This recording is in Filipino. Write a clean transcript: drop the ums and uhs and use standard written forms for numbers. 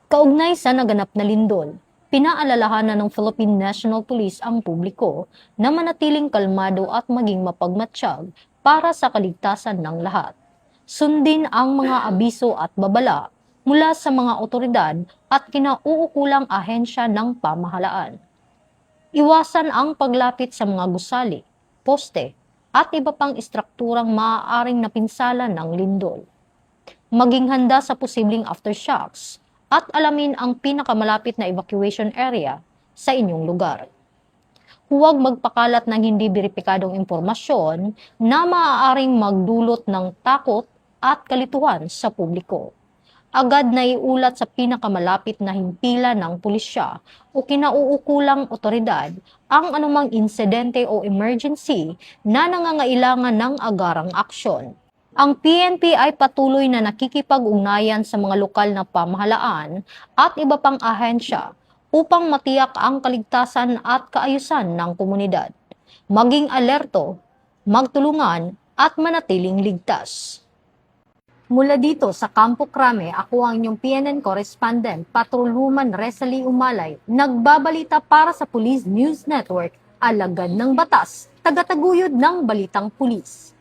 Kaugnay sa naganap na lindol, pinaalalahanan ng Philippine National Police ang publiko na manatiling kalmado at maging mapagmatsyag para sa kaligtasan ng lahat. Sundin ang mga abiso at babala mula sa mga otoridad at kinauukulang ahensya ng pamahalaan. Iwasan ang paglapit sa mga gusali, poste, at iba pang istrukturang maaaring napinsala ng lindol. Maging handa sa posibleng aftershocks at alamin ang pinakamalapit na evacuation area sa inyong lugar. Huwag magpakalat ng hindi beripikadong impormasyon na maaaring magdulot ng takot at kalituhan sa publiko. Agad na iulat sa pinakamalapit na himpilan ng pulisya o kinauukulang otoridad ang anumang insidente o emergency na nangangailangan ng agarang aksyon. Ang PNP ay patuloy na nakikipag-ugnayan sa mga lokal na pamahalaan at iba pang ahensya upang matiyak ang kaligtasan at kaayusan ng komunidad. Maging alerto, magtulungan at manatiling ligtas. Mula dito sa Campo Crame, ako ang inyong PNN correspondent, Patrolwoman Resalie Umalay, nagbabalita para sa Police News Network, alagad ng batas, tagataguyod ng balitang pulis.